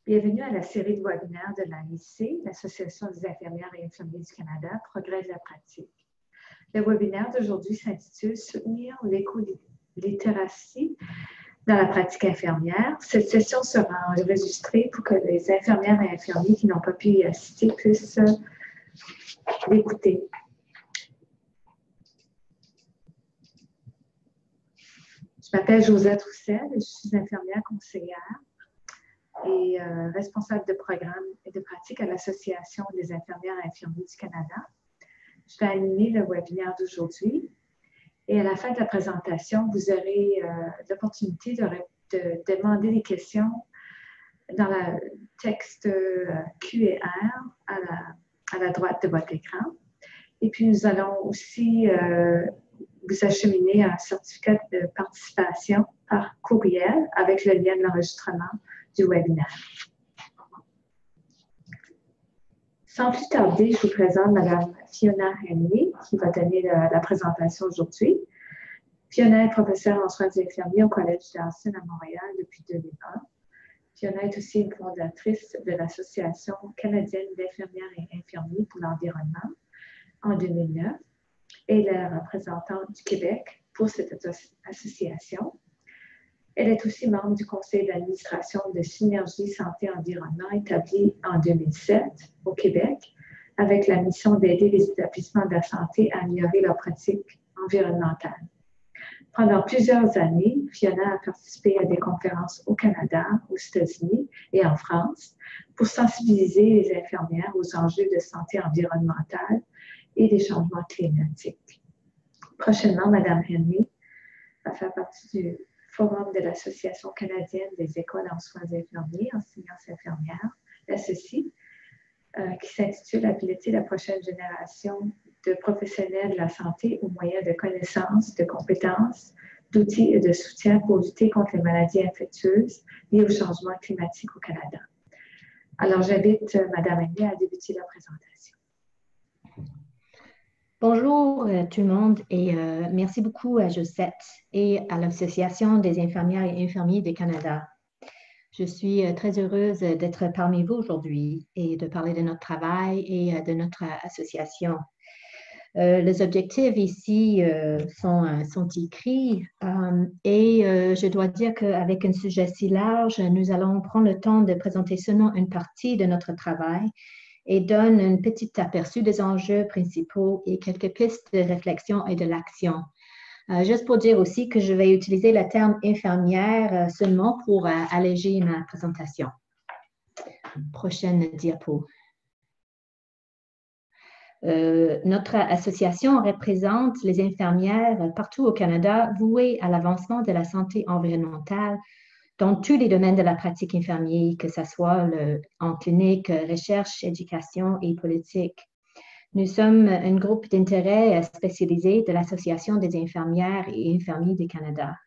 Bienvenue à la série de webinaires de l'AIC, l'Association des infirmières et infirmiers du Canada, Progrès de la pratique. Le webinaire d'aujourd'hui s'intitule « Soutenir l'écolittératie dans la pratique infirmière ». Cette session sera enregistrée pour que les infirmières et infirmiers qui n'ont pas pu y assister puissent l'écouter. Je m'appelle Josette Roussel, je suis infirmière conseillère et responsable de programme et de pratique à l'Association des infirmières et infirmiers du Canada. Je vais animer le webinaire d'aujourd'hui et à la fin de la présentation, vous aurez l'opportunité de demander des questions dans le texte Q&R à la droite de votre écran. Et puis, nous allons aussi vous acheminer un certificat de participation par courriel avec le lien de l'enregistrement du webinaire. Sans plus tarder, je vous présente Mme Fiona Henry qui va donner la présentation aujourd'hui. Fiona est professeure en soins infirmiers au Collège d'Aston à Montréal depuis 2001. Fiona est aussi une fondatrice de l'Association canadienne d'infirmières et infirmiers pour l'environnement en 2009 et la représentante du Québec pour cette association. Elle est aussi membre du conseil d'administration de Synergie Santé-Environnement établi en 2007 au Québec avec la mission d'aider les établissements de la santé à améliorer leurs pratiques environnementales. Pendant plusieurs années, Fiona a participé à des conférences au Canada, aux États-Unis et en France pour sensibiliser les infirmières aux enjeux de santé environnementale et des changements climatiques. Prochainement, Mme Henry va faire partie du Forum de l'Association canadienne des écoles en soins infirmiers, en sciences infirmières, la CECI, qui s'intitule « Habiliter la prochaine génération de professionnels de la santé aux moyens de connaissances, de compétences, d'outils et de soutien pour lutter contre les maladies infectieuses liées au changement climatique au Canada ». Alors, j'invite Mme Henry à débuter la présentation. Bonjour tout le monde et merci beaucoup à Josette et à l'Association des infirmières et infirmiers du Canada. Je suis très heureuse d'être parmi vous aujourd'hui et de parler de notre travail et de notre association. Les objectifs ici sont écrits et je dois dire qu'avec un sujet si large, nous allons prendre le temps de présenter seulement une partie de notre travail et donne un petit aperçu des enjeux principaux et quelques pistes de réflexion et de l'action. Juste pour dire aussi que je vais utiliser le terme infirmière seulement pour alléger ma présentation. Prochaine diapo. Notre association représente les infirmières partout au Canada vouées à l'avancement de la santé environnementale dans tous les domaines de la pratique infirmière, que ce soit en clinique, recherche, éducation et politique. Nous sommes un groupe d'intérêt spécialisé de l'Association des infirmières et infirmiers du Canada.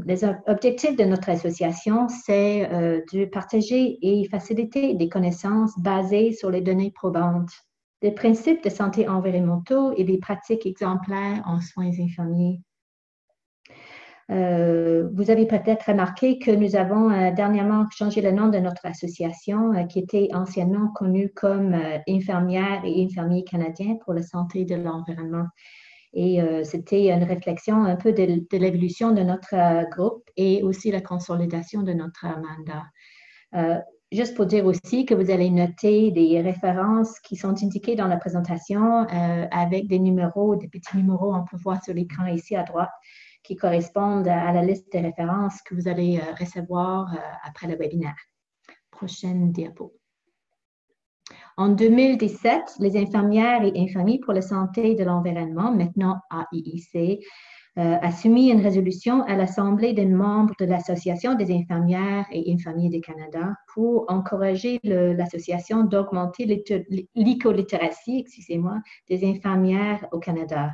Les objectifs de notre association, c'est de partager et faciliter des connaissances basées sur les données probantes, des principes de santé environnementaux et des pratiques exemplaires en soins infirmiers. Vous avez peut-être remarqué que nous avons dernièrement changé le nom de notre association qui était anciennement connue comme Infirmières et infirmiers canadiens pour la santé de l'environnement. Et c'était une réflexion un peu de l'évolution de notre groupe et aussi la consolidation de notre mandat. Juste pour dire aussi que vous allez noter des références qui sont indiquées dans la présentation avec des numéros, des petits numéros, on peut voir sur l'écran ici à droite, qui correspondent à la liste de références que vous allez recevoir après le webinaire. Prochaine diapo. En 2017, les infirmières et infirmiers pour la santé de l'environnement, maintenant AIIC, a soumis une résolution à l'Assemblée des membres de l'Association des infirmières et infirmiers du Canada pour encourager l'association d'augmenter l'écolittératie, des infirmières au Canada.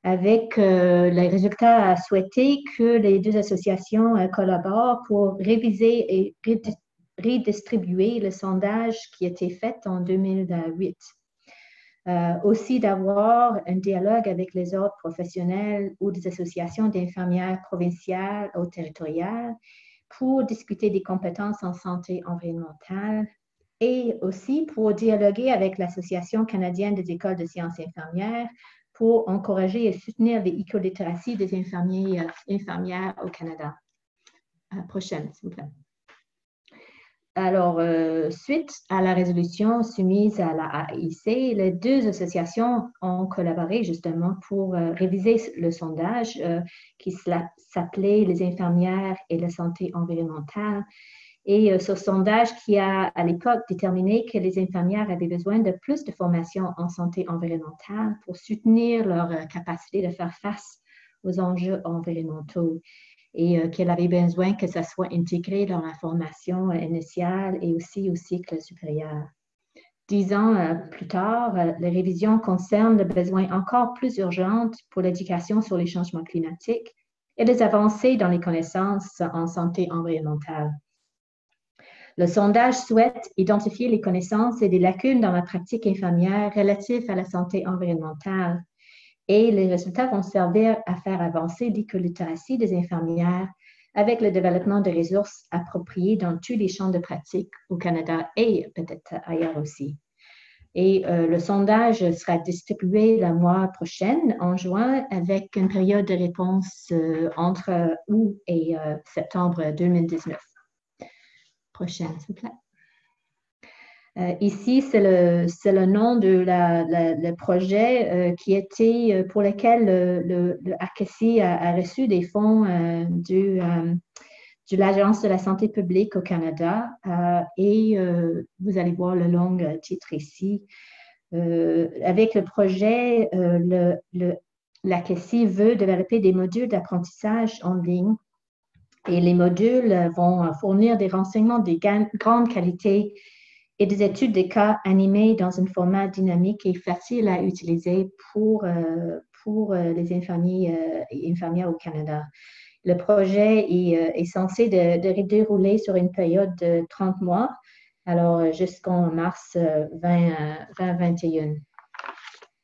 Avec les résultats souhaités que les deux associations collaborent pour réviser et redistribuer le sondage qui a été fait en 2008. Aussi d'avoir un dialogue avec les autres professionnels ou des associations d'infirmières provinciales ou territoriales pour discuter des compétences en santé environnementale et aussi pour dialoguer avec l'Association canadienne des écoles de sciences infirmières pour encourager et soutenir l'écolittératie des infirmières au Canada. Prochaine, s'il vous plaît. Alors, suite à la résolution soumise à la AIC, les deux associations ont collaboré justement pour réviser le sondage qui s'appelait Les infirmières et la santé environnementale. Et ce sondage qui a à l'époque déterminé que les infirmières avaient besoin de plus de formation en santé environnementale pour soutenir leur capacité de faire face aux enjeux environnementaux et qu'elle avait besoin que ça soit intégré dans la formation initiale et aussi au cycle supérieur. 10 ans plus tard, les révisions concernent le besoin encore plus urgent pour l'éducation sur les changements climatiques et les avancées dans les connaissances en santé environnementale. Le sondage souhaite identifier les connaissances et des lacunes dans la pratique infirmière relatives à la santé environnementale. Et les résultats vont servir à faire avancer l'écolittératie des infirmières avec le développement de ressources appropriées dans tous les champs de pratique au Canada et peut-être ailleurs aussi. Et le sondage sera distribué le mois prochain, en juin, avec une période de réponse entre août et septembre 2019. Prochaine, s'il vous plaît. Ici, c'est le nom de le projet qui était, pour lequel le ACACI a reçu des fonds de l'Agence de la santé publique au Canada. Et vous allez voir le long titre ici. Avec le projet, l'ACACI veut développer des modules d'apprentissage en ligne. Et les modules vont fournir des renseignements de grande qualité et des études de cas animés dans un format dynamique et facile à utiliser pour les infirmiers et infirmières au Canada. Le projet est censé de dérouler sur une période de 30 mois, alors jusqu'en mars 2021.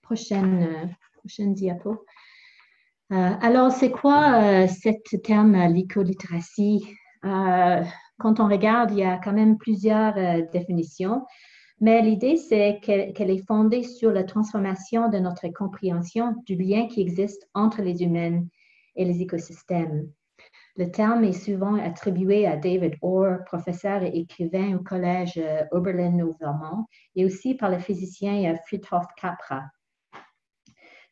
Prochaine diapo. Alors, c'est quoi ce terme l'écolittératie? Quand on regarde, il y a quand même plusieurs définitions, mais l'idée, c'est qu'elle est fondée sur la transformation de notre compréhension du lien qui existe entre les humains et les écosystèmes. Le terme est souvent attribué à David Orr, professeur et écrivain au Collège Oberlin au Vermont, et aussi par le physicien Fritjof Capra.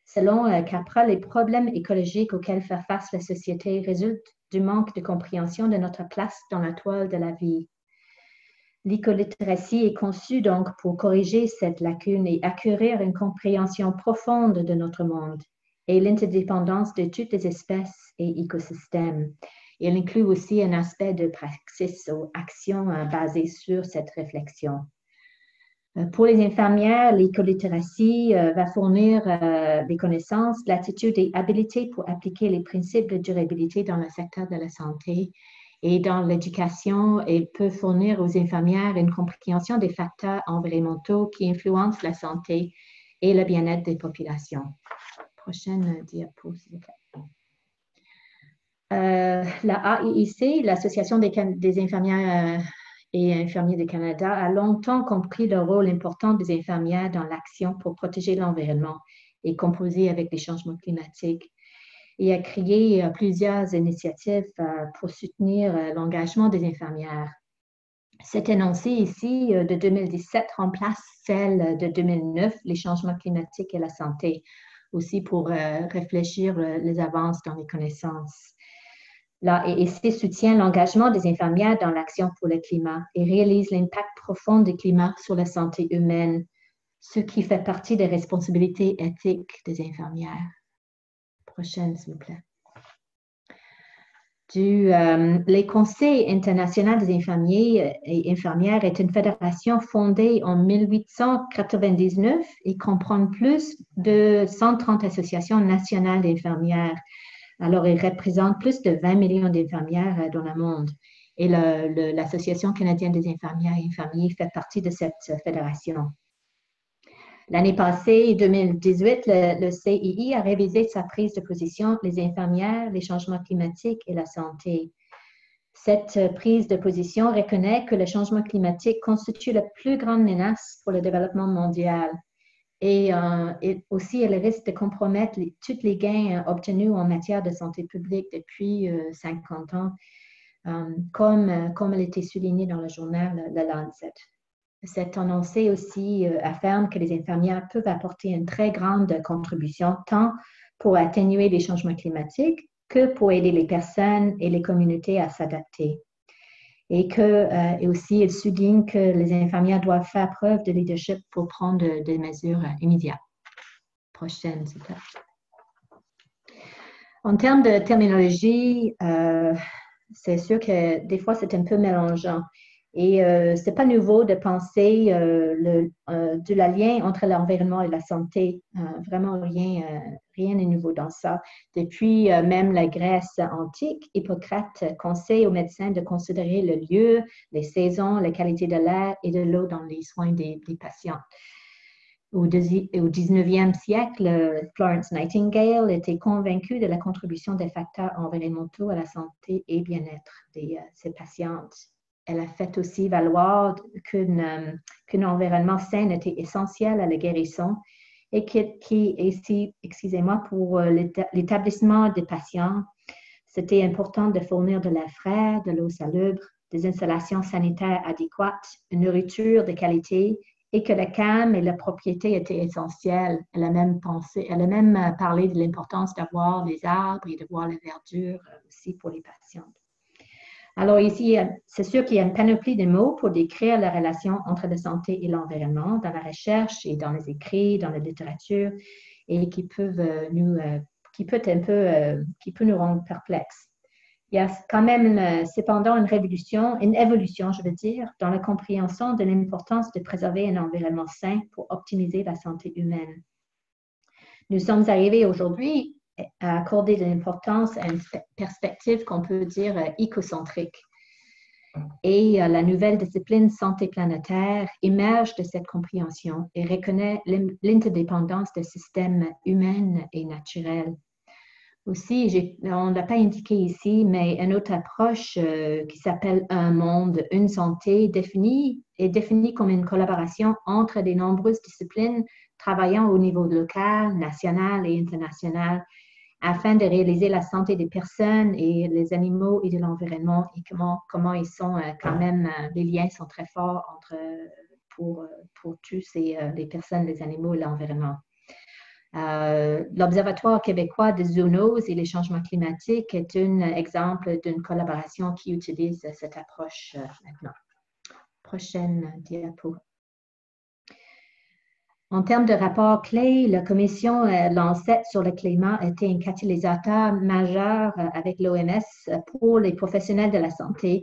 Selon Capra, les problèmes écologiques auxquels fait face la société résultent du manque de compréhension de notre place dans la toile de la vie. L'écolittératie est conçue donc pour corriger cette lacune et acquérir une compréhension profonde de notre monde et l'interdépendance de toutes les espèces et écosystèmes. Elle inclut aussi un aspect de praxis ou action basé sur cette réflexion. Pour les infirmières, l'écolittératie va fournir des connaissances, l'attitude et habilités pour appliquer les principes de durabilité dans le secteur de la santé et dans l'éducation et peut fournir aux infirmières une compréhension des facteurs environnementaux qui influencent la santé et le bien-être des populations. Prochaine diapo, s'il vous plaît. La AIIC, l'Association des infirmières et infirmiers du Canada, a longtemps compris le rôle important des infirmières dans l'action pour protéger l'environnement et composer avec les changements climatiques et a créé plusieurs initiatives pour soutenir l'engagement des infirmières. Cet énoncé ici de 2017 remplace celle de 2009, les changements climatiques et la santé, aussi pour réfléchir les avances dans les connaissances. L'AIC soutient l'engagement des infirmières dans l'action pour le climat et réalise l'impact profond du climat sur la santé humaine, ce qui fait partie des responsabilités éthiques des infirmières. Prochaine, s'il vous plaît. Les Conseils internationaux des infirmiers et infirmières est une fédération fondée en 1899 et comprend plus de 130 associations nationales d'infirmières. Alors, il représente plus de 20 millions d'infirmières dans le monde. Et l'Association canadienne des infirmières et infirmiers fait partie de cette fédération. L'année passée, 2018, le CII a révisé sa prise de position, les infirmières, les changements climatiques et la santé. Cette prise de position reconnaît que le changement climatique constitue la plus grande menace pour le développement mondial et aussi elle risque de compromettre tous les gains obtenus en matière de santé publique depuis 50 ans, comme elle était soulignée dans le journal The Lancet. Cet énoncé aussi affirme que les infirmières peuvent apporter une très grande contribution tant pour atténuer les changements climatiques que pour aider les personnes et les communautés à s'adapter. Et aussi, il souligne que les infirmières doivent faire preuve de leadership pour prendre des mesures immédiates. Prochaine, s'il vous plaît. En termes de terminologie, c'est sûr que des fois, c'est un peu mélangeant. Et ce n'est pas nouveau de penser de la lien entre l'environnement et la santé. Vraiment, rien n'est nouveau dans ça. Depuis même la Grèce antique, Hippocrate conseille aux médecins de considérer le lieu, les saisons, la qualité de l'air et de l'eau dans les soins des patients. Au 19e siècle, Florence Nightingale était convaincue de la contribution des facteurs environnementaux à la santé et bien-être de ses patientes. Elle a fait aussi valoir qu'un environnement sain était essentiel à la guérison et pour l'établissement des patients, c'était important de fournir de l'air frais, de l'eau salubre, des installations sanitaires adéquates, une nourriture de qualité et que le calme et la propriété étaient essentiels. Elle a même parlé de l'importance d'avoir les arbres et de voir la verdure aussi pour les patients. Alors ici, c'est sûr qu'il y a une panoplie de mots pour décrire la relation entre la santé et l'environnement dans la recherche et dans les écrits, dans la littérature, et qui peut nous rendre perplexes. Il y a quand même cependant une évolution, je veux dire, dans la compréhension de l'importance de préserver un environnement sain pour optimiser la santé humaine. Nous sommes arrivés aujourd'hui à accorder de l'importance à une perspective qu'on peut dire écocentrique. Et la nouvelle discipline santé planétaire émerge de cette compréhension et reconnaît l'interdépendance des systèmes humains et naturels. Aussi, on ne l'a pas indiqué ici, mais une autre approche qui s'appelle un monde, une santé, est définie comme une collaboration entre de nombreuses disciplines travaillant au niveau local, national et international afin de réaliser la santé des personnes et les animaux et de l'environnement et comment ils sont quand même, les liens sont très forts pour tous les personnes, les animaux et l'environnement. L'Observatoire québécois des zoonoses et les changements climatiques est un exemple d'une collaboration qui utilise cette approche maintenant. Prochaine diapo. En termes de rapports clés, la commission Lancet sur le climat était un catalyseur majeur avec l'OMS pour les professionnels de la santé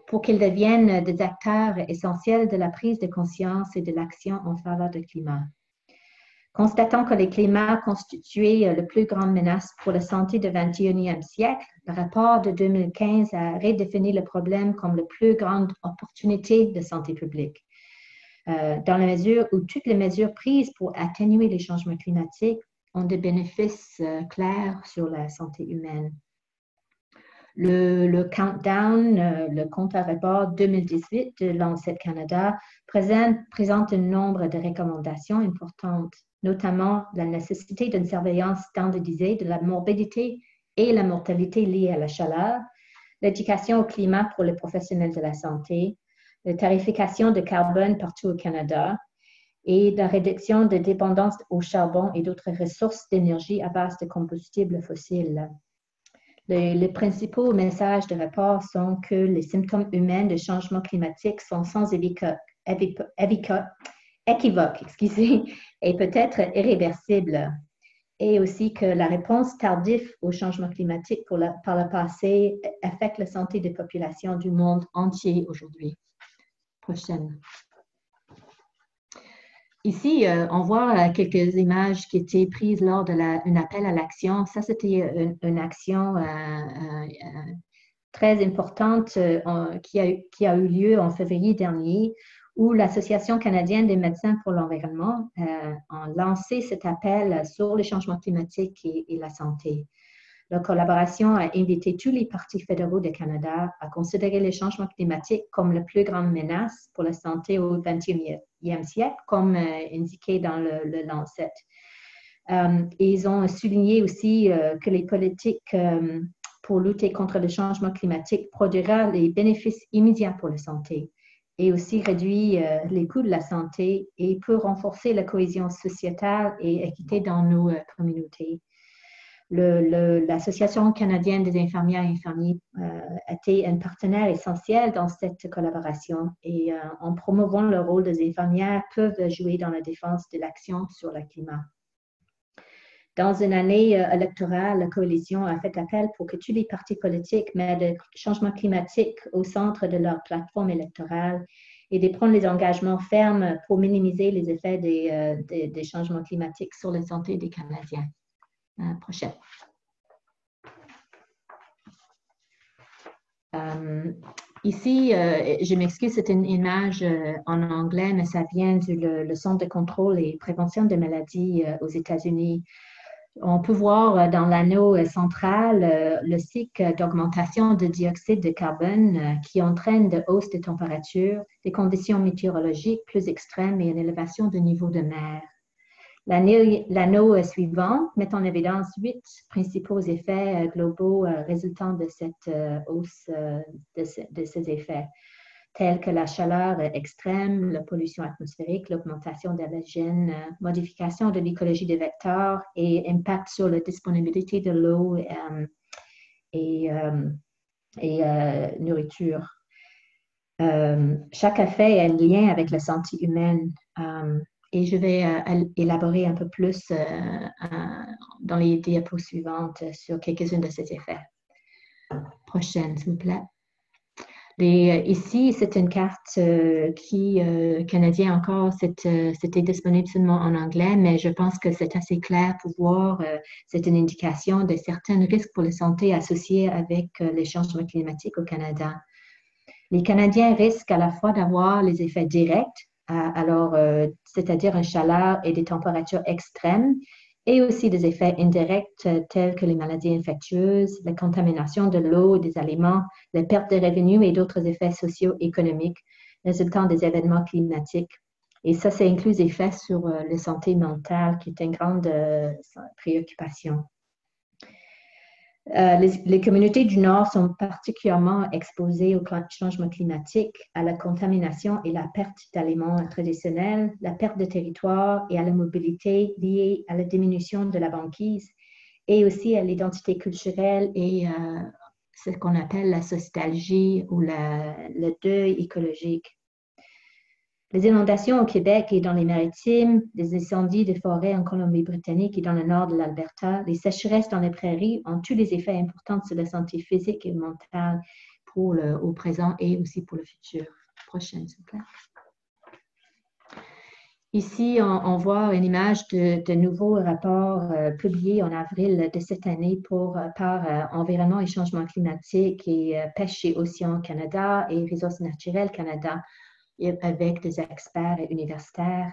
pour qu'ils deviennent des acteurs essentiels de la prise de conscience et de l'action en faveur du climat. Constatant que le climat constituait la plus grande menace pour la santé du 21e siècle, le rapport de 2015 a redéfini le problème comme la plus grande opportunité de santé publique. Dans la mesure où toutes les mesures prises pour atténuer les changements climatiques ont des bénéfices clairs sur la santé humaine. Le countdown, le compte à rebours 2018 de Lancet Canada présente un nombre de recommandations importantes, notamment la nécessité d'une surveillance standardisée de la morbidité et la mortalité liées à la chaleur, l'éducation au climat pour les professionnels de la santé, la tarification de carbone partout au Canada et la réduction de dépendance au charbon et d'autres ressources d'énergie à base de combustibles fossiles. Les principaux messages de rapport sont que les symptômes humains de changement climatique sont sans équivoque, et peut-être irréversibles. Et aussi que la réponse tardive au changement climatique par le passé affecte la santé des populations du monde entier aujourd'hui. Prochaine. Ici, on voit quelques images qui étaient prises lors d'un appel à l'action. Ça, c'était une action très importante qui a eu lieu en février dernier, où l'Association canadienne des médecins pour l'environnement a lancé cet appel sur les changements climatiques et la santé. La collaboration a invité tous les partis fédéraux du Canada à considérer le changement climatique comme la plus grande menace pour la santé au 21e siècle, comme indiqué dans le Lancet. Ils ont souligné aussi que les politiques pour lutter contre le changement climatique produira les bénéfices immédiats pour la santé et aussi réduire les coûts de la santé et peut renforcer la cohésion sociétale et équité dans nos communautés. L'Association canadienne des infirmières et infirmiers a été un partenaire essentiel dans cette collaboration et en promouvant le rôle des infirmières peuvent jouer dans la défense de l'action sur le climat. Dans une année électorale, la coalition a fait appel pour que tous les partis politiques mettent le changement climatique au centre de leur plateforme électorale et de prendre des engagements fermes pour minimiser les effets des changements climatiques sur la santé des Canadiens. Prochaine. Ici, je m'excuse, c'est une image en anglais, mais ça vient du Centre de contrôle et prévention des maladies aux États-Unis. On peut voir dans l'anneau central le cycle d'augmentation de dioxyde de carbone qui entraîne de hausse de température, des conditions météorologiques plus extrêmes et une élévation du niveau de mer. L'anneau suivant met en évidence 8 principaux effets globaux résultant de cette hausse de ces effets, tels que la chaleur extrême, la pollution atmosphérique, l'augmentation d'allergènes, modification de l'écologie des vecteurs et impact sur la disponibilité de l'eau et nourriture. Chaque effet a un lien avec la santé humaine. Et je vais élaborer un peu plus dans les diapos suivantes sur quelques-uns de ces effets. Prochaine, s'il vous plaît. Ici, c'est une carte canadienne encore, c'était disponible seulement en anglais, mais je pense que c'est assez clair pour voir, c'est une indication de certains risques pour la santé associés avec les changements climatiques au Canada. Les Canadiens risquent à la fois d'avoir les effets directs, c'est-à-dire une chaleur et des températures extrêmes, et aussi des effets indirects tels que les maladies infectieuses, la contamination de l'eau, des aliments, la perte de revenus et d'autres effets socio-économiques résultant des événements climatiques. Et ça inclut les effets sur la santé mentale, qui est une grande préoccupation. Les communautés du Nord sont particulièrement exposées au changement climatique, à la contamination et la perte d'aliments traditionnels, la perte de territoire et à la mobilité liée à la diminution de la banquise et aussi à l'identité culturelle et ce qu'on appelle la nostalgie ou le deuil écologique. Les inondations au Québec et dans les Maritimes, les incendies de forêts en Colombie-Britannique et dans le nord de l'Alberta, les sécheresses dans les prairies ont tous les effets importants sur la santé physique et mentale au présent et aussi pour le futur. Prochaine, s'il vous plaît. Ici, on voit une image de nouveaux rapports publiés en avril de cette année par Environnement et Changement climatique et Pêche et Océan Canada et Ressources naturelles Canada, avec des experts universitaires.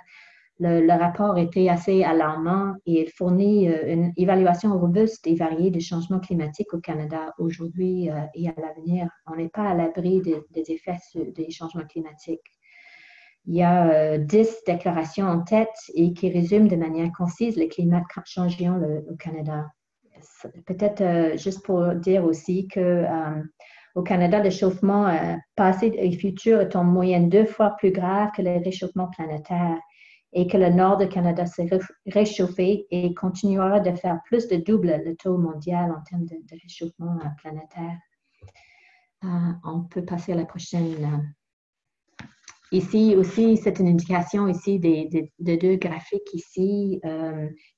Le rapport était assez alarmant et il fournit une évaluation robuste et variée des changements climatiques au Canada aujourd'hui et à l'avenir. On n'est pas à l'abri des effets des changements climatiques. Il y a 10 déclarations en tête et qui résument de manière concise le climat changeant au Canada. Peut-être juste pour dire aussi que au Canada, le réchauffement passé et futur est en moyenne 2 fois plus grave que le réchauffement planétaire et que le nord du Canada s'est réchauffé et continuera de faire plus de double le taux mondial en termes de réchauffement planétaire. On peut passer à la prochaine. Ici aussi, c'est une indication ici de 2 graphiques ici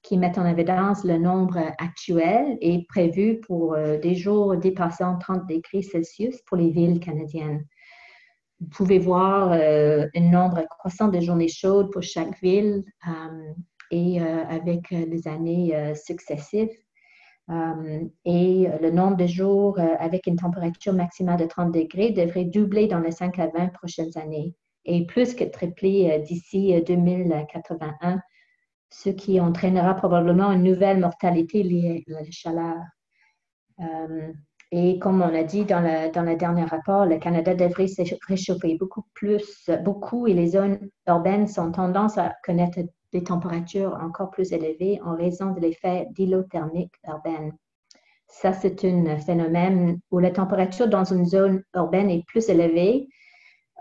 qui mettent en évidence le nombre actuel et prévu pour des jours dépassant 30 degrés Celsius pour les villes canadiennes. Vous pouvez voir un nombre croissant de journées chaudes pour chaque ville et avec les années successives. Et le nombre de jours avec une température maximale de 30 degrés devrait doubler dans les 5 à 20 prochaines années et plus que tripler d'ici 2081, ce qui entraînera probablement une nouvelle mortalité liée à la chaleur. Et comme on a dit dans le dernier rapport, le Canada devrait se réchauffer beaucoup, et les zones urbaines ont tendance à connaître des températures encore plus élevées en raison de l'effet d'îlot thermique urbaine. Ça, c'est un phénomène où la température dans une zone urbaine est plus élevée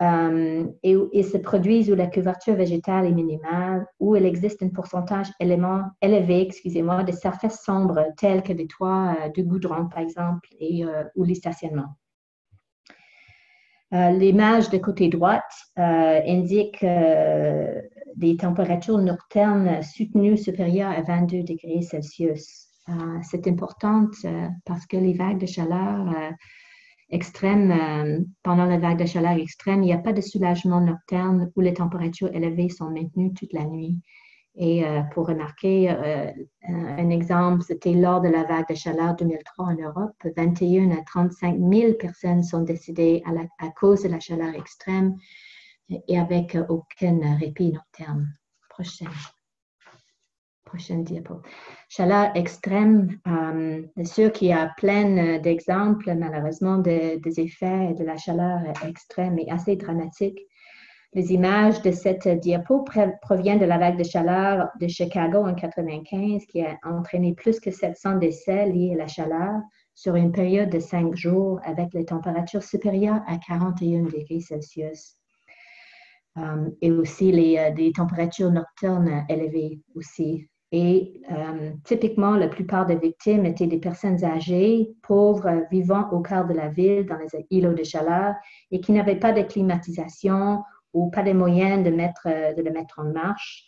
et se produit où la couverture végétale est minimale, où il existe un pourcentage élevé de surfaces sombres telles que des toits de goudron, par exemple, ou les stationnements. L'image de côté droite indique des températures nocturnes soutenues supérieures à 22 degrés Celsius. C'est important parce que les vagues de chaleur extrêmes, pendant la vague de chaleur extrême, il n'y a pas de soulagement nocturne où les températures élevées sont maintenues toute la nuit. Et pour remarquer, un exemple, c'était lors de la vague de chaleur 2003 en Europe, 21 à 35 000 personnes sont décédées à cause de la chaleur extrême et avec aucun répit nocturne. Prochaine diapo. Chaleur extrême, c'est sûr qu'il y a plein d'exemples, malheureusement, des effets de la chaleur extrême et assez dramatiques. Les images de cette diapo proviennent de la vague de chaleur de Chicago en 1995 qui a entraîné plus que 700 décès liés à la chaleur sur une période de 5 jours avec les températures supérieures à 41 degrés Celsius. Et aussi des températures nocturnes élevées aussi. Et typiquement, la plupart des victimes étaient des personnes âgées, pauvres, vivant au cœur de la ville, dans les îlots de chaleur, et qui n'avaient pas de climatisation ou pas de moyens de le mettre en marche.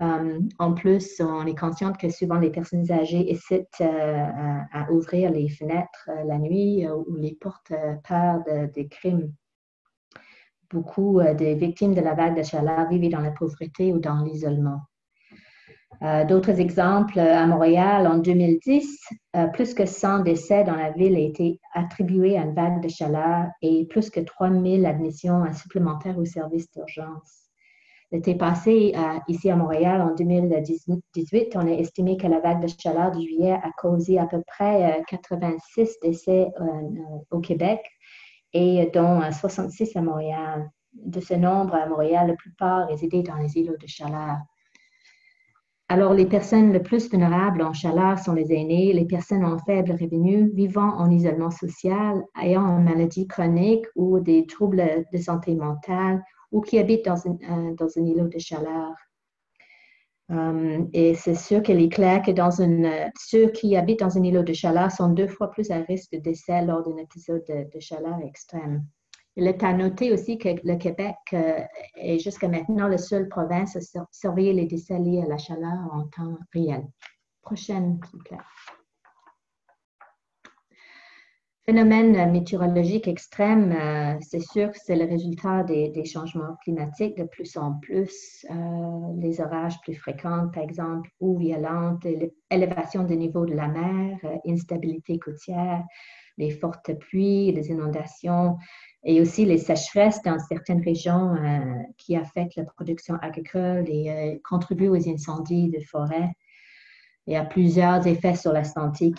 En plus, on est consciente que souvent les personnes âgées hésitent à ouvrir les fenêtres la nuit ou les portes peur des crimes. Beaucoup des victimes de la vague de chaleur vivaient dans la pauvreté ou dans l'isolement. D'autres exemples, à Montréal, en 2010, plus que 100 décès dans la ville ont été attribués à une vague de chaleur et plus que 3000 admissions supplémentaires aux services d'urgence. L'été passé, ici à Montréal, en 2018, on a estimé que la vague de chaleur de juillet a causé à peu près 86 décès au Québec et dont 66 à Montréal. De ce nombre, à Montréal, la plupart résidaient dans les îlots de chaleur. Alors, les personnes les plus vulnérables en chaleur sont les aînés, les personnes en faible revenu, vivant en isolement social, ayant une maladie chronique ou des troubles de santé mentale ou qui habitent dans un îlot de chaleur. Et c'est sûr qu'il est clair que ceux qui habitent dans un îlot de chaleur sont 2 fois plus à risque de décès lors d'un épisode de chaleur extrême. Il est à noter aussi que le Québec est jusqu'à maintenant la seule province à surveiller les décès liés à la chaleur en temps réel. Prochaine, s'il vous plaît. Phénomène météorologique extrême, c'est sûr que c'est le résultat des changements climatiques de plus en plus, les orages plus fréquents, par exemple, ou violentes, l'élévation des niveaux de la mer, instabilité côtière, les fortes pluies, les inondations, et aussi les sécheresses dans certaines régions qui affectent la production agricole et contribuent aux incendies de forêt. Il y a plusieurs effets sur la santé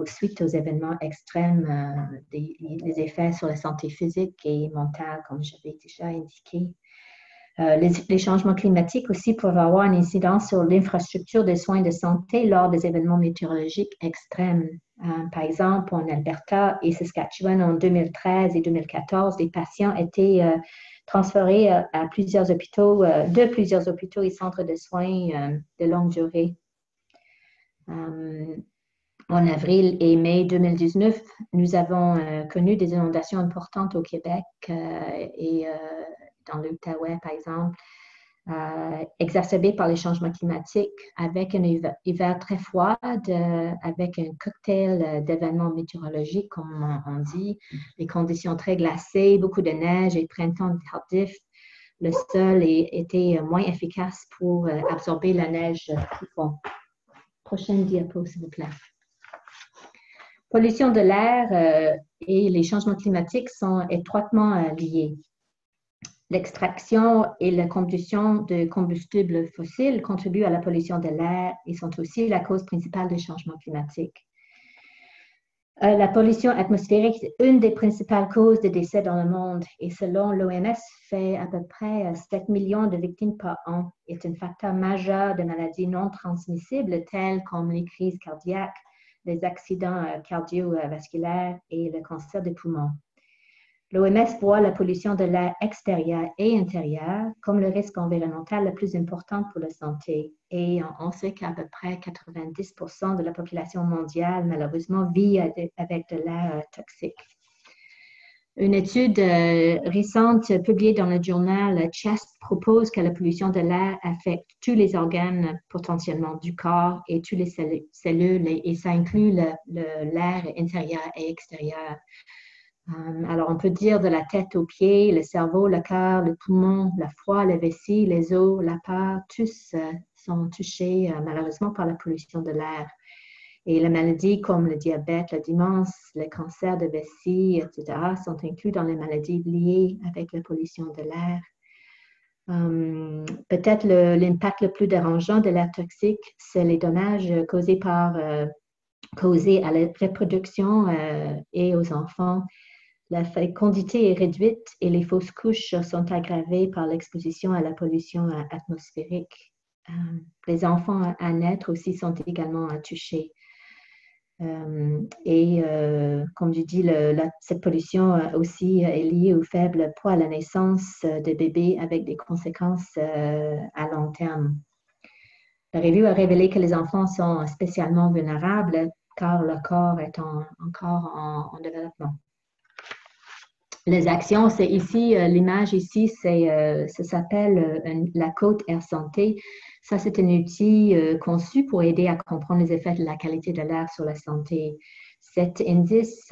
suite aux événements extrêmes, les effets sur la santé physique et mentale, comme j'avais déjà indiqué. Les changements climatiques aussi peuvent avoir une incidence sur l'infrastructure de soins de santé lors des événements météorologiques extrêmes. Par exemple, en Alberta et Saskatchewan, en 2013 et 2014, des patients étaient transférés de plusieurs hôpitaux et centres de soins de longue durée. En avril et mai 2019, nous avons connu des inondations importantes au Québec et dans l'Outaouais, par exemple, exacerbées par les changements climatiques, avec un hiver très froid, avec un cocktail d'événements météorologiques, comme on dit, des conditions très glacées, beaucoup de neige et printemps tardif. Le sol était moins efficace pour absorber la neige profonde. Prochaine diapo, s'il vous plaît. Pollution de l'air et les changements climatiques sont étroitement liés. L'extraction et la combustion de combustibles fossiles contribuent à la pollution de l'air et sont aussi la cause principale des changements climatiques. La pollution atmosphérique est une des principales causes de décès dans le monde et selon l'OMS, fait à peu près 7 millions de victimes par an. C'est un facteur majeur de maladies non transmissibles telles comme les crises cardiaques, les accidents cardiovasculaires et le cancer des poumons. L'OMS voit la pollution de l'air extérieur et intérieur comme le risque environnemental le plus important pour la santé. Et on sait qu'à peu près 90% de la population mondiale, malheureusement, vit avec de l'air toxique. Une étude récente publiée dans le journal Chest propose que la pollution de l'air affecte tous les organes potentiellement du corps et toutes les cellules, et ça inclut l'air intérieur et extérieur. Alors, on peut dire de la tête aux pieds, le cerveau, le cœur, le poumon, le foie, la vessie, les os, la peau, tous sont touchés malheureusement par la pollution de l'air. Et les maladies comme le diabète, la démence, le cancer de vessie, etc. sont inclus dans les maladies liées avec la pollution de l'air. Peut-être l'impact le plus dérangeant de l'air toxique, c'est les dommages causés à la reproduction et aux enfants. La fécondité est réduite et les fausses couches sont aggravées par l'exposition à la pollution atmosphérique. Les enfants à naître aussi sont également touchés. Comme je dis, cette pollution aussi est liée au faible poids à la naissance des bébés avec des conséquences à long terme. La revue a révélé que les enfants sont spécialement vulnérables car leur corps est encore en développement. Les actions, c'est ici, l'image ici, ça s'appelle la Côte Air Santé. Ça, c'est un outil conçu pour aider à comprendre les effets de la qualité de l'air sur la santé. Cet indice,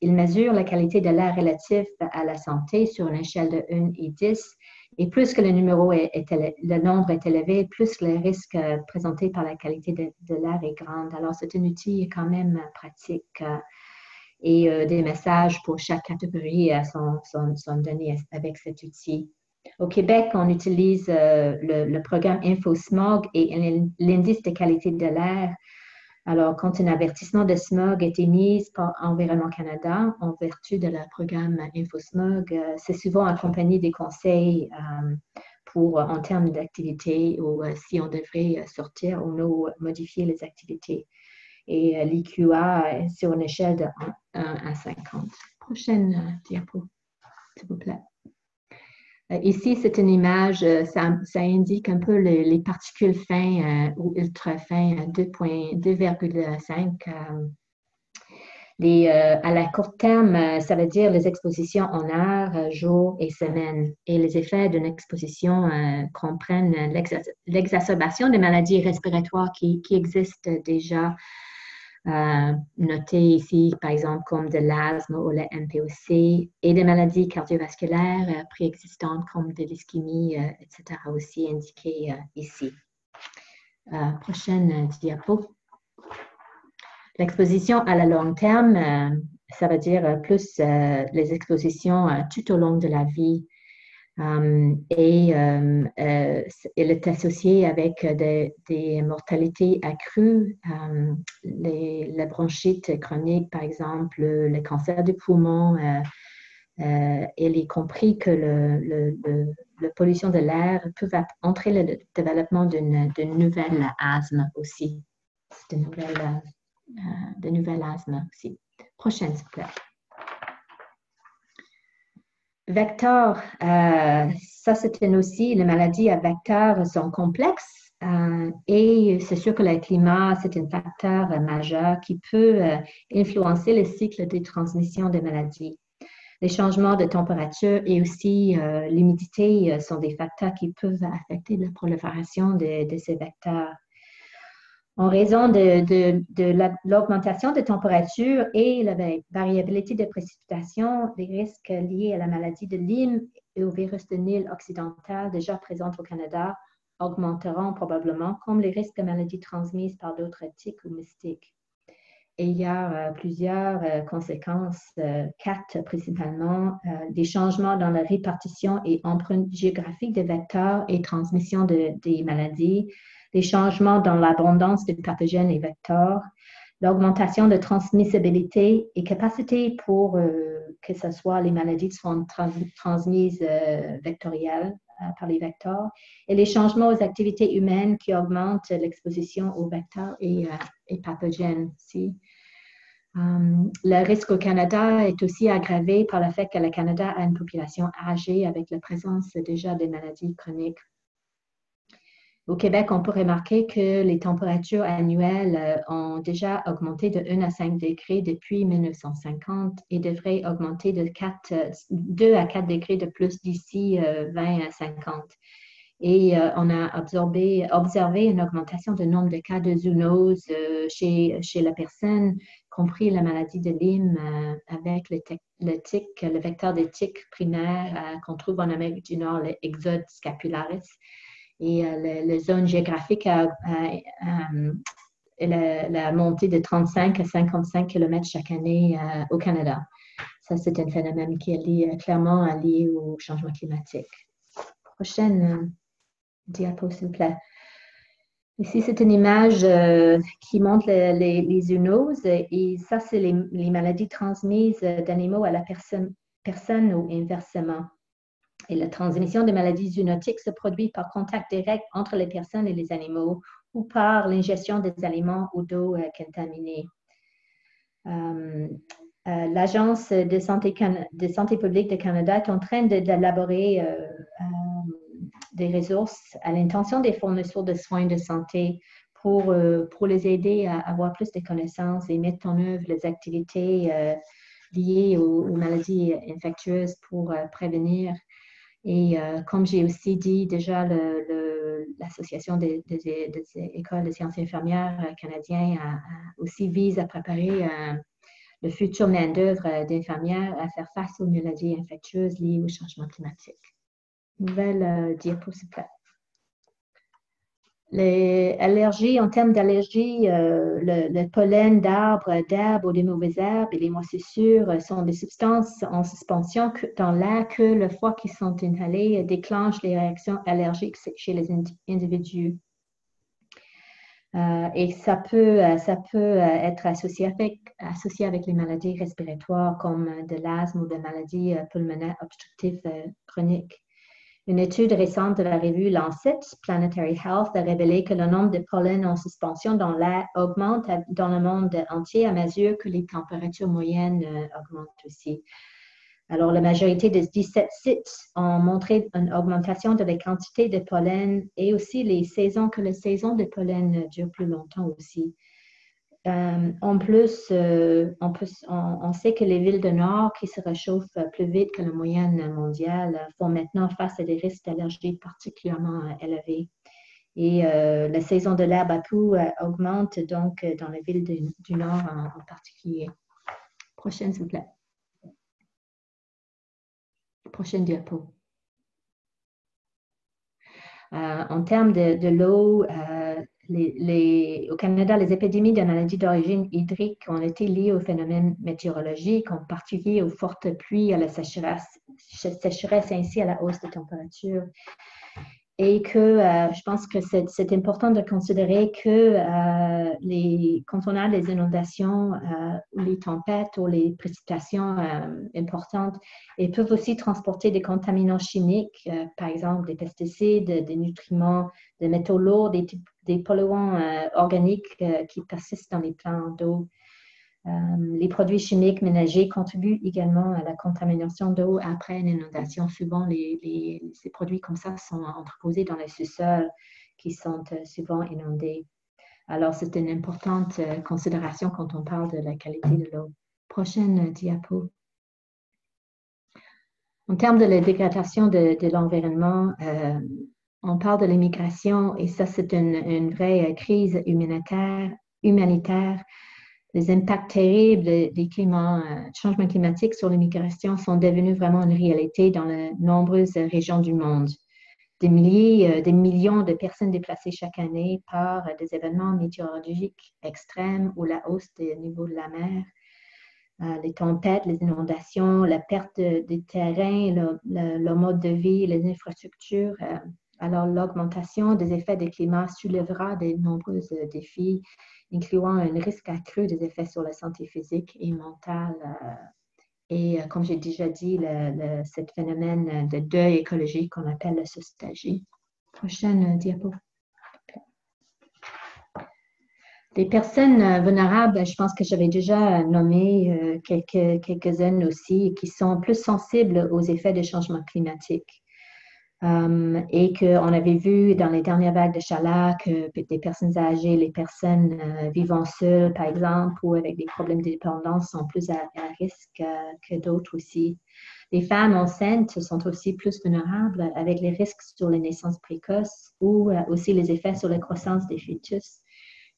il mesure la qualité de l'air relative à la santé sur une échelle de 1 et 10. Et plus que le nombre est élevé, plus le risque présenté par la qualité de l'air est grand. Alors, c'est un outil quand même pratique. Et des messages pour chaque catégorie sont donnés avec cet outil. Au Québec, on utilise le programme InfoSmog et l'indice de qualité de l'air. Alors, quand un avertissement de smog est émis par Environnement Canada en vertu de leur programme InfoSmog, c'est souvent accompagné des conseils en termes d'activité ou si on devrait sortir ou non modifier les activités. Et l'IQA est sur une échelle de 1 à 50. Prochaine diapo, s'il vous plaît. Ici, c'est une image, ça indique un peu les particules fins ou ultra fins, 2,5. À la court terme, ça veut dire les expositions en heures, jours et semaines. Et les effets d'une exposition comprennent l'exacerbation des maladies respiratoires qui existent déjà. Noté ici, par exemple, comme de l'asthme ou le MPOC et des maladies cardiovasculaires préexistantes comme de l'ischémie, etc. aussi indiquées ici. Prochaine diapo. L'exposition à la long terme, ça veut dire plus les expositions tout au long de la vie. Elle est associée avec des mortalités accrues, la bronchite chronique, par exemple, le cancer du poumon. Il est compris que la pollution de l'air peut entraîner le développement d'une nouvelle asthme aussi. C'est de nouvelle asthme aussi. Prochaine, s'il vous plaît. Vecteurs, ça c'est aussi, les maladies à vecteurs sont complexes et c'est sûr que le climat, c'est un facteur majeur qui peut influencer le cycle de transmission des maladies. Les changements de température et aussi l'humidité sont des facteurs qui peuvent affecter la prolifération de ces vecteurs. En raison de l'augmentation de température et la variabilité de précipitations, les risques liés à la maladie de Lyme et au virus de Nil occidental déjà présents au Canada augmenteront probablement, comme les risques de maladies transmises par d'autres tiques ou moustiques. Et il y a plusieurs conséquences, 4 principalement, des changements dans la répartition et empreinte géographique des vecteurs et transmission des maladies, des changements dans l'abondance de pathogènes et vecteurs, l'augmentation de transmissibilité et capacité pour que ce soit les maladies soient transmises vectorielles par les vecteurs, et les changements aux activités humaines qui augmentent l'exposition aux vecteurs et pathogènes aussi. Le risque au Canada est aussi aggravé par le fait que le Canada a une population âgée avec la présence déjà des maladies chroniques. Au Québec, on peut remarquer que les températures annuelles ont déjà augmenté de 1 à 5 degrés depuis 1950 et devraient augmenter de 2 à 4 degrés de plus d'ici 20 à 50. Et on a observé une augmentation du nombre de cas de zoonose chez la personne, compris la maladie de Lyme avec le vecteur de tic primaire qu'on trouve en Amérique du Nord, le Exode scapularis. Et la zone géographique a la montée de 35 à 55 km chaque année au Canada. Ça, c'est un phénomène qui est clairement lié au changement climatique. Prochaine diapo, s'il vous plaît. Ici, c'est une image qui montre les zoonoses. Et ça, c'est les maladies transmises d'animaux à la personne ou inversement. Et la transmission des maladies zoonotiques se produit par contact direct entre les personnes et les animaux ou par l'ingestion des aliments ou d'eau contaminée. L'Agence de santé publique du Canada est en train d'élaborer des ressources à l'intention des fournisseurs de soins de santé pour les aider à avoir plus de connaissances et mettre en œuvre les activités liées aux maladies infectieuses pour prévenir. Et comme j'ai aussi dit déjà, l'Association des écoles de sciences infirmières canadiennes aussi vise à préparer le futur main-d'œuvre d'infirmières à faire face aux maladies infectieuses liées au changement climatique. Nouvelle diapo, s'il vous plaît. Les allergies, en termes d'allergies, le pollen d'herbes ou des mauvaises herbes et les moisissures sont des substances en suspension dans l'air que le fois qui sont inhalées déclenchent les réactions allergiques chez les individus. Et ça peut être associé avec les maladies respiratoires comme de l'asthme ou des maladies pulmonaires obstructives chroniques. Une étude récente de la revue Lancet Planetary Health a révélé que le nombre de pollen en suspension dans l'air augmente dans le monde entier à mesure que les températures moyennes augmentent aussi. Alors, la majorité des 17 sites ont montré une augmentation de la quantité de pollen et aussi les saisons de pollen durent plus longtemps aussi. En plus, on sait que les villes de Nord qui se réchauffent plus vite que la moyenne mondiale font maintenant face à des risques d'allergie particulièrement élevés. Et la saison de l'herbe à poux augmente donc dans les villes du Nord en particulier. Prochaine, s'il vous plaît. Prochaine diapo. En termes de l'eau, au Canada, les épidémies de maladies d'origine hydrique ont été liées aux phénomènes météorologiques, en particulier aux fortes pluies, à la sécheresse ainsi à la hausse des températures. Et que je pense que c'est important de considérer que quand on a des inondations ou les tempêtes ou les précipitations importantes, elles peuvent aussi transporter des contaminants chimiques, par exemple des pesticides, des nutriments, des métaux lourds, des polluants organiques qui persistent dans les plans d'eau. Les produits chimiques ménagers contribuent également à la contamination d'eau après une inondation. Souvent, ces produits comme ça sont entreposés dans les sous-sols qui sont souvent inondés. Alors, c'est une importante considération quand on parle de la qualité de l'eau. Prochaine diapo. En termes de la dégradation de l'environnement, on parle de l'immigration et ça, c'est une vraie crise humanitaire. Les impacts terribles des changements climatiques sur l'immigration sont devenus vraiment une réalité dans de nombreuses régions du monde. Des millions de personnes déplacées chaque année par des événements météorologiques extrêmes ou la hausse des niveaux de la mer, les tempêtes, les inondations, la perte des terrains, leur mode de vie, les infrastructures Alors, l'augmentation des effets des climats soulèvera de nombreux défis, incluant un risque accru des effets sur la santé physique et mentale. Comme j'ai déjà dit, ce phénomène de deuil écologique qu'on appelle la sostagie. Prochaine diapo. Les personnes vulnérables, je pense que j'avais déjà nommé quelques-unes aussi, qui sont plus sensibles aux effets des changements climatiques. Et qu'on avait vu dans les dernières vagues de chaleur que des personnes âgées, les personnes vivant seules, par exemple, ou avec des problèmes de dépendance sont plus à risque que d'autres aussi. Les femmes enceintes sont aussi plus vulnérables avec les risques sur les naissances précoces ou aussi les effets sur la croissance des fœtus.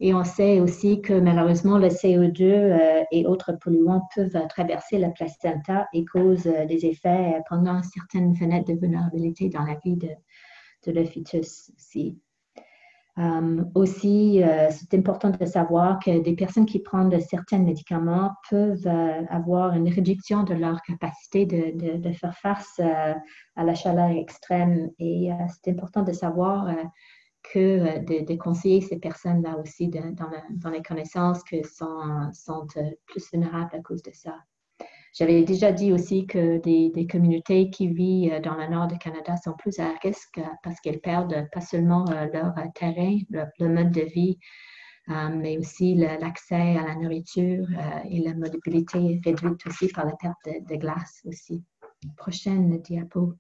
Et on sait aussi que malheureusement, le CO2 et autres polluants peuvent traverser la placenta et causent des effets pendant certaines fenêtres de vulnérabilité dans la vie de le fœtus aussi. C'est important de savoir que des personnes qui prennent certains médicaments peuvent avoir une réduction de leur capacité de faire face à la chaleur extrême. Et c'est important de savoir que de conseiller ces personnes-là aussi dans les connaissances que sont plus vulnérables à cause de ça. J'avais déjà dit aussi que des communautés qui vivent dans le nord du Canada sont plus à risque parce qu'elles perdent pas seulement leur terrain, le mode de vie, mais aussi l'accès à la nourriture et la mobilité réduite aussi par la perte de glace aussi. Prochaine diapo.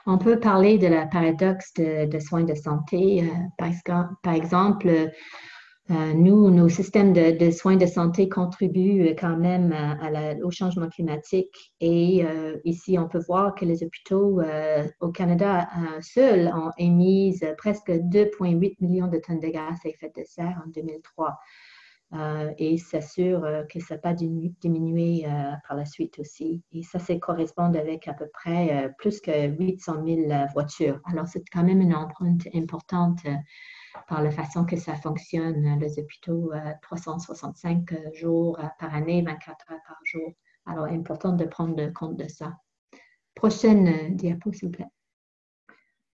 On peut parler de la paradoxe de soins de santé. Par exemple, nos systèmes de soins de santé contribuent quand même au changement climatique. Et ici, on peut voir que les hôpitaux au Canada seuls ont émis presque 2,8 millions de tonnes de gaz à effet de serre en 2003. Et s'assure que ça n'a pas diminué par la suite aussi. Et ça correspond avec à peu près plus que 800 000 voitures. Alors, c'est quand même une empreinte importante par la façon que ça fonctionne, les hôpitaux 365 jours par année, 24 heures par jour. Alors, important de prendre compte de ça. Prochaine diapo, s'il vous plaît.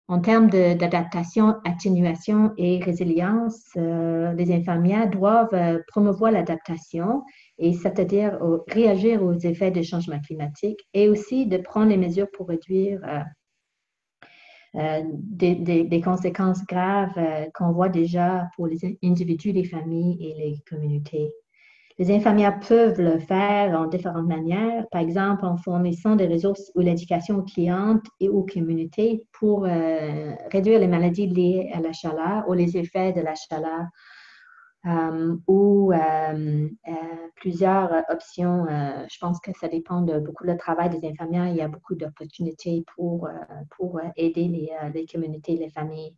En termes d'adaptation, atténuation et résilience, les infirmières doivent promouvoir l'adaptation, et c'est-à-dire réagir aux effets des changements climatiques et aussi de prendre les mesures pour réduire des conséquences graves qu'on voit déjà pour les individus, les familles et les communautés. Les infirmières peuvent le faire en différentes manières, par exemple en fournissant des ressources ou l'éducation aux clientes et aux communautés pour réduire les maladies liées à la chaleur ou les effets de la chaleur, plusieurs options. Je pense que ça dépend de beaucoup du travail des infirmières. Il y a beaucoup d'opportunités pour aider les communautés, les familles.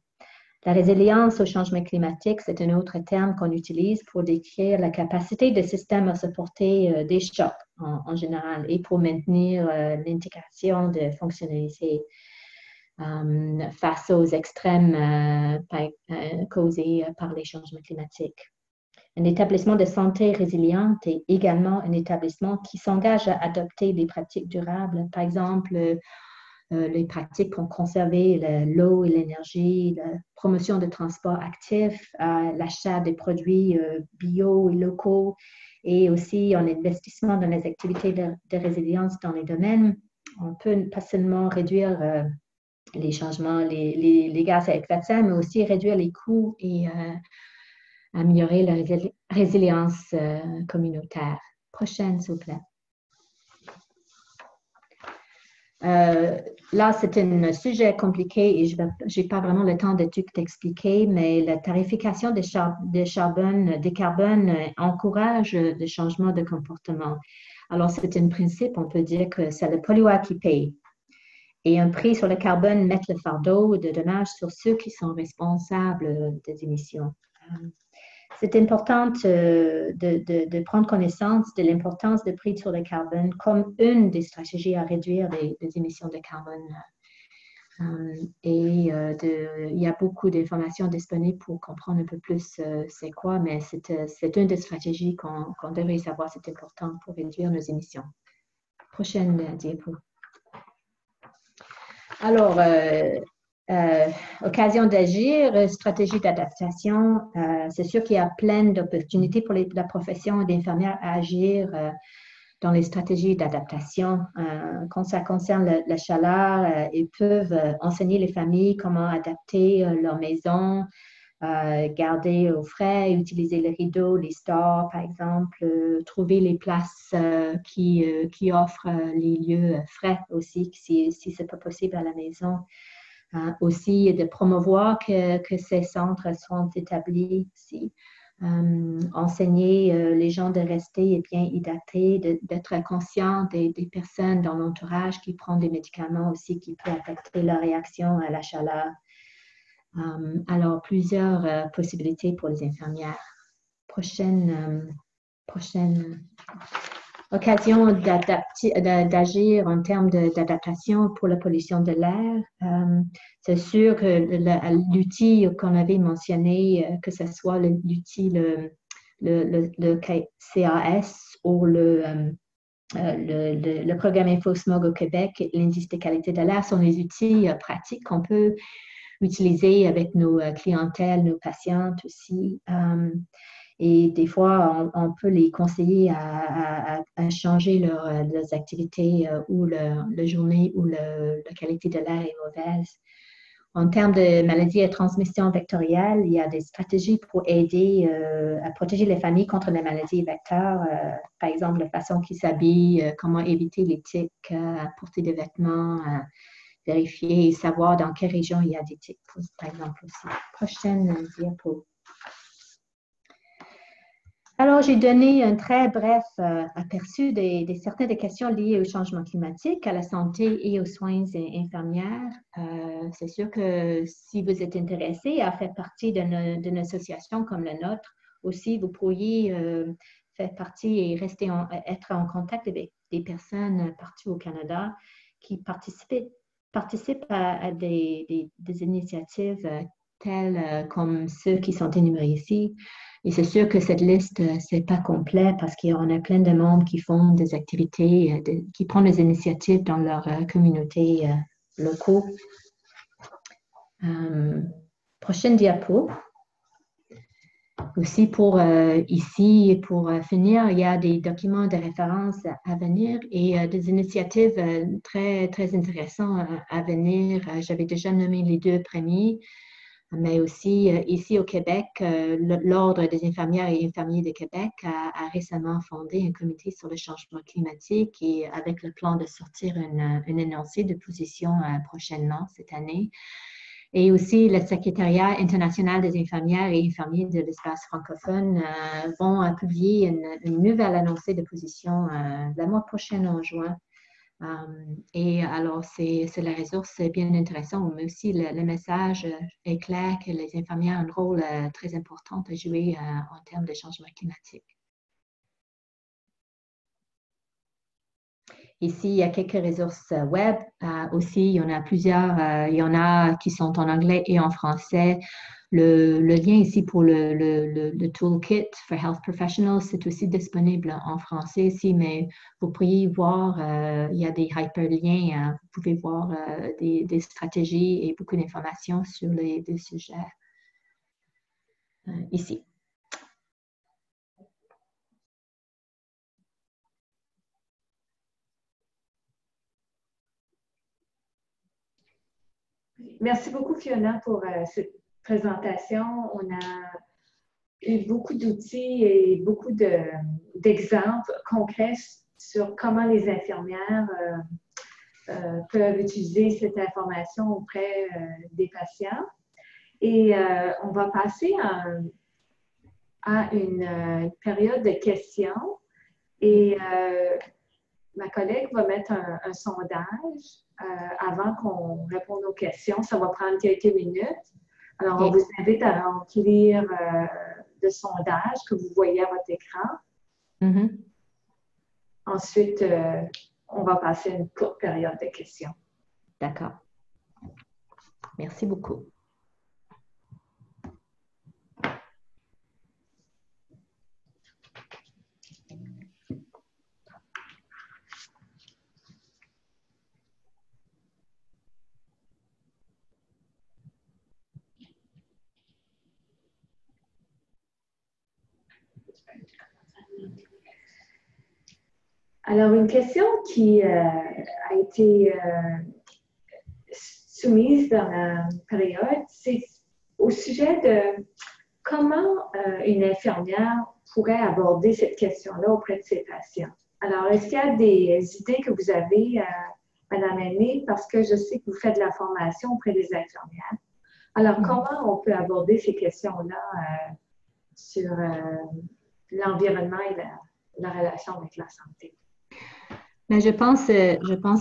La résilience au changement climatique, c'est un autre terme qu'on utilise pour décrire la capacité des systèmes à supporter des chocs en général et pour maintenir l'intégration de fonctionnalités face aux extrêmes causés par les changements climatiques. Un établissement de santé résiliente est également un établissement qui s'engage à adopter des pratiques durables, par exemple les pratiques pour conserver l'eau et l'énergie, la promotion de transports actifs, l'achat des produits bio et locaux, et aussi en investissement dans les activités de résilience dans les domaines. On peut pas seulement réduire les changements, les gaz à effet de serre, mais aussi réduire les coûts et améliorer la résilience communautaire. Prochaine, s'il vous plaît. Là, c'est un sujet compliqué et je n'ai pas vraiment le temps de tout expliquer, mais la tarification des carbone encourage le changement de comportement. Alors, c'est un principe, on peut dire que c'est le pollueur qui paye. Et un prix sur le carbone met le fardeau de dommages sur ceux qui sont responsables des émissions. C'est important de prendre connaissance de l'importance des prix sur le carbone comme une des stratégies à réduire les émissions de carbone. Il y a beaucoup d'informations disponibles pour comprendre un peu plus c'est quoi, mais c'est une des stratégies qu'on devrait savoir, c'est important pour réduire nos émissions. Prochaine diapo. Alors, occasion d'agir, stratégie d'adaptation. C'est sûr qu'il y a plein d'opportunités pour la profession d'infirmière à agir dans les stratégies d'adaptation. Quand ça concerne la chaleur, ils peuvent enseigner les familles comment adapter leur maison, garder au frais, utiliser les rideaux, les stores, par exemple, trouver les places qui offrent les lieux frais aussi, si ce n'est pas possible à la maison. Aussi, de promouvoir que ces centres sont établis aussi. Enseigner les gens de rester bien hydratés, d'être conscients des personnes dans l'entourage qui prennent des médicaments aussi qui peuvent affecter leur réaction à la chaleur. Alors, plusieurs possibilités pour les infirmières. Prochaine occasion d'agir en termes d'adaptation pour la pollution de l'air. C'est sûr que l'outil qu'on avait mentionné, que ce soit l'outil, le CAS ou le programme InfoSmog au Québec, l'indice de qualité de l'air, sont des outils pratiques qu'on peut utiliser avec nos clientèles, nos patientes aussi. Et des fois, on peut les conseiller à changer leurs activités ou leur journée où la qualité de l'air est mauvaise. En termes de maladies à transmission vectorielle, il y a des stratégies pour aider à protéger les familles contre les maladies vecteurs. Par exemple, la façon qu'ils s'habillent, comment éviter les tiques, porter des vêtements, vérifier et savoir dans quelle région il y a des tiques, par exemple aussi. Prochaine diapo. Alors, j'ai donné un très bref aperçu de certaines des questions liées au changement climatique, à la santé et aux soins infirmières. C'est sûr que si vous êtes intéressé à faire partie d'une association comme la nôtre, aussi, vous pourriez faire partie et être en contact avec des personnes partout au Canada qui participent à des initiatives telles comme ceux qui sont énumérés ici. Et c'est sûr que cette liste, ce n'est pas complet parce qu'on a plein de monde qui font des activités, qui prennent des initiatives dans leur communauté locaux. Prochaine diapo. Aussi, ici, pour finir, il y a des documents de référence à venir et des initiatives très, très intéressantes à venir. J'avais déjà nommé les deux premiers. Mais aussi, ici au Québec, l'Ordre des infirmières et infirmiers de Québec a récemment fondé un comité sur le changement climatique et avec le plan de sortir un énoncé de position prochainement cette année. Et aussi, le Secrétariat international des infirmières et infirmiers de l'espace francophone vont publier une nouvelle annoncée de position le mois prochain en juin. Et alors, c'est la ressource, c'est bien intéressant, mais aussi le message est clair que les infirmières ont un rôle très important à jouer en termes de changement climatique. Ici, il y a quelques ressources web. Aussi, il y en a plusieurs. Il y en a qui sont en anglais et en français. Le lien ici pour le Toolkit for Health Professionals, c'est aussi disponible en français ici, mais vous pourriez voir, il y a des hyperliens. Vous pouvez voir des stratégies et beaucoup d'informations sur les sujets ici. Merci beaucoup, Fiona, pour cette présentation. On a eu beaucoup d'outils et beaucoup d'exemples concrets sur comment les infirmières peuvent utiliser cette information auprès des patients. Et on va passer à une période de questions. Et ma collègue va mettre un sondage avant qu'on réponde aux questions. Ça va prendre quelques minutes. Alors, on vous invite à remplir le sondage que vous voyez à votre écran. Mm-hmm. Ensuite, on va passer à une courte période de questions. D'accord. Merci beaucoup. Alors, une question qui a été soumise dans la période, c'est au sujet de comment une infirmière pourrait aborder cette question-là auprès de ses patients. Alors, est-ce qu'il y a des idées que vous avez, Madame Aimée, parce que je sais que vous faites de la formation auprès des infirmières. Alors, comment on peut aborder ces questions-là sur l'environnement et la relation avec la santé? Mais je pense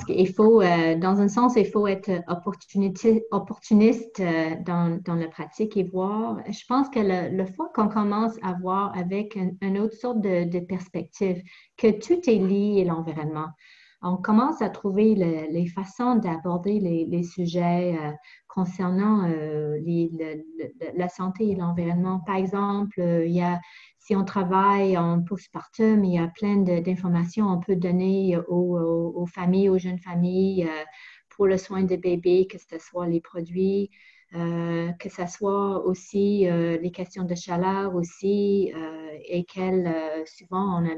qu'il faut, dans un sens, il faut être opportuniste dans la pratique et voir. Je pense que le fois qu'on commence à voir avec une autre sorte de perspective, que tout est lié à l'environnement, on commence à trouver les façons d'aborder les sujets concernant la santé et l'environnement. Par exemple, si on travaille en postpartum, il y a plein d'informations qu'on peut donner aux familles, aux jeunes familles pour le soin des bébés, que ce soit les produits, que ce soit aussi les questions de chaleur aussi, et souvent on a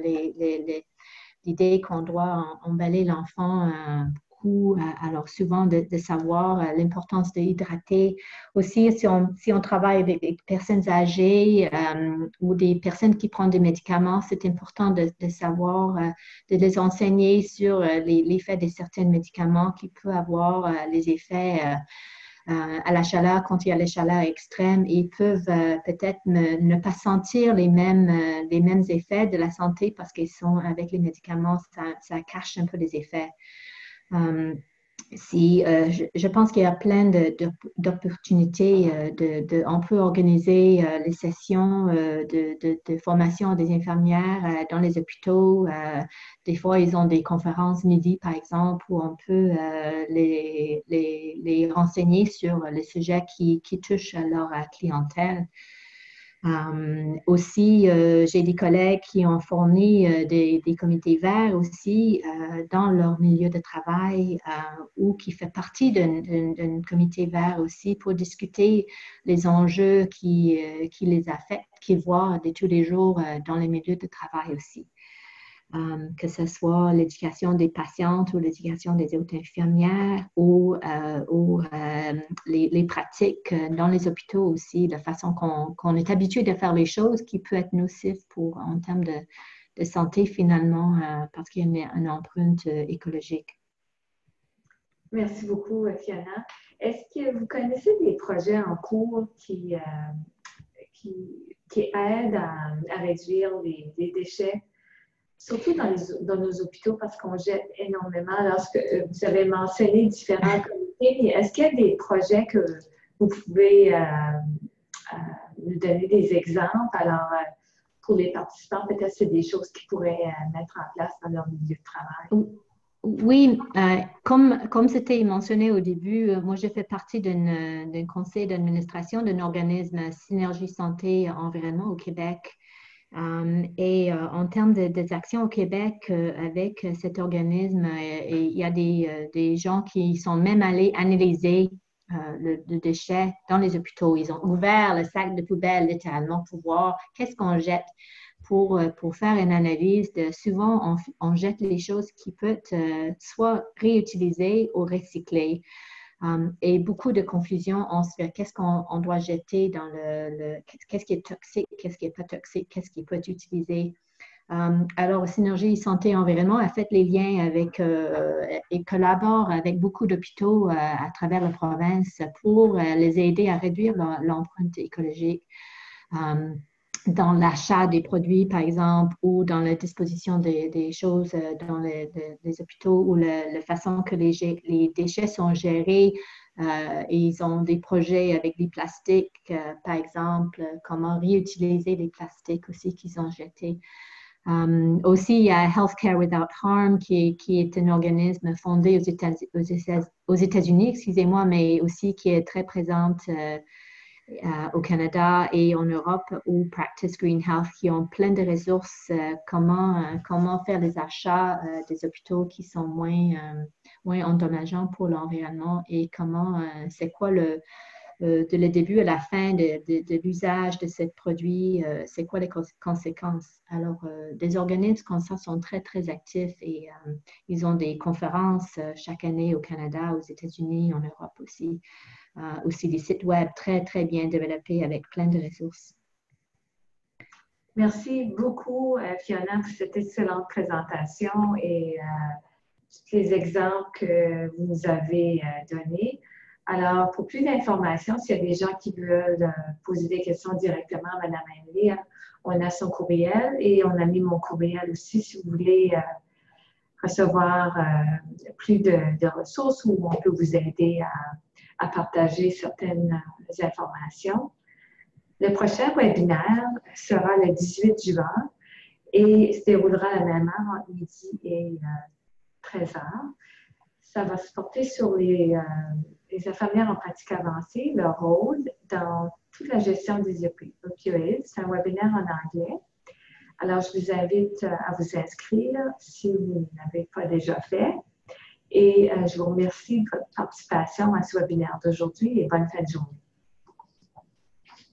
l'idée qu'on doit emballer l'enfant beaucoup. Alors souvent de savoir l'importance d'hydrater. Aussi, si on travaille avec des personnes âgées ou des personnes qui prennent des médicaments, c'est important de savoir, de les enseigner sur l'effet de certains médicaments qui peuvent avoir les effets à la chaleur, quand il y a les chaleurs extrêmes, ils peuvent peut-être ne pas sentir les mêmes effets de la santé parce qu'ils sont avec les médicaments, ça cache un peu les effets. Je pense qu'il y a plein d'opportunités. On peut organiser les sessions de formation des infirmières dans les hôpitaux. Des fois, ils ont des conférences midi, par exemple, où on peut les renseigner sur les sujets qui touchent leur clientèle. Aussi, j'ai des collègues qui ont fourni des comités verts aussi dans leur milieu de travail ou qui fait partie d'un comité vert aussi pour discuter les enjeux qui les affectent, qu'ils voient de tous les jours dans les milieux de travail aussi. Que ce soit l'éducation des patientes ou l'éducation des autres infirmières ou les pratiques dans les hôpitaux aussi, la façon qu'on est habitué de faire les choses qui peut être nocif en termes de santé finalement parce qu'il y a une empreinte écologique. Merci beaucoup, Fiona. Est-ce que vous connaissez des projets en cours qui aident à réduire les déchets? Surtout dans nos hôpitaux, parce qu'on jette énormément. Lorsque vous avez mentionné différents comités, mais est-ce qu'il y a des projets que vous pouvez nous donner des exemples? Alors, pour les participants, peut-être c'est des choses qu'ils pourraient mettre en place dans leur milieu de travail. Oui, comme c'était mentionné au début, moi j'ai fait partie d'un conseil d'administration d'un organisme Synergie Santé Environnement au Québec. En termes des actions au Québec, avec cet organisme, il y a des gens qui sont même allés analyser le déchet dans les hôpitaux. Ils ont ouvert le sac de poubelle littéralement pour voir qu'est-ce qu'on jette pour faire une analyse. Souvent, on jette les choses qui peuvent soit réutiliser ou recycler. Et beaucoup de confusion sur qu'est-ce qu'on doit jeter dans qu'est-ce qui est toxique, qu'est-ce qui n'est pas toxique, qu'est-ce qui peut être utilisé. Alors, Synergie Santé Environnement a fait les liens et collabore avec beaucoup d'hôpitaux à travers la province pour les aider à réduire l'empreinte écologique. Dans l'achat des produits, par exemple, ou dans la disposition des choses dans les hôpitaux, ou la façon que les déchets sont gérés. Ils ont des projets avec des plastiques, par exemple, comment réutiliser les plastiques aussi qu'ils ont jetés. Aussi, il y a Healthcare Without Harm, qui est un organisme fondé aux États-Unis, excusez-moi, mais aussi qui est très présente au Canada et en Europe, ou Practice Green Health, qui ont plein de ressources, comment faire les achats des hôpitaux qui sont moins endommageants pour l'environnement et c'est quoi de le début à la fin de l'usage de ce produit, c'est quoi les conséquences. Alors, des organismes comme ça sont très, très actifs et ils ont des conférences chaque année au Canada, aux États-Unis, en Europe aussi. Aussi des sites web très, très bien développés avec plein de ressources. Merci beaucoup, Fiona, pour cette excellente présentation et tous les exemples que vous nous avez donnés. Alors, pour plus d'informations, s'il y a des gens qui veulent poser des questions directement à Mme Emily, on a son courriel et on a mis mon courriel aussi si vous voulez recevoir plus de ressources où on peut vous aider à partager certaines informations. Le prochain webinaire sera le 18 juin et se déroulera à la même heure entre midi et 13 heures. Ça va se porter sur les infirmières en pratique avancée, leur rôle dans toute la gestion des opioïdes. C'est un webinaire en anglais. Alors, je vous invite à vous inscrire si vous ne l'avez pas déjà fait. Et je vous remercie de votre participation à ce webinaire d'aujourd'hui et bonne fin de journée.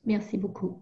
Merci beaucoup.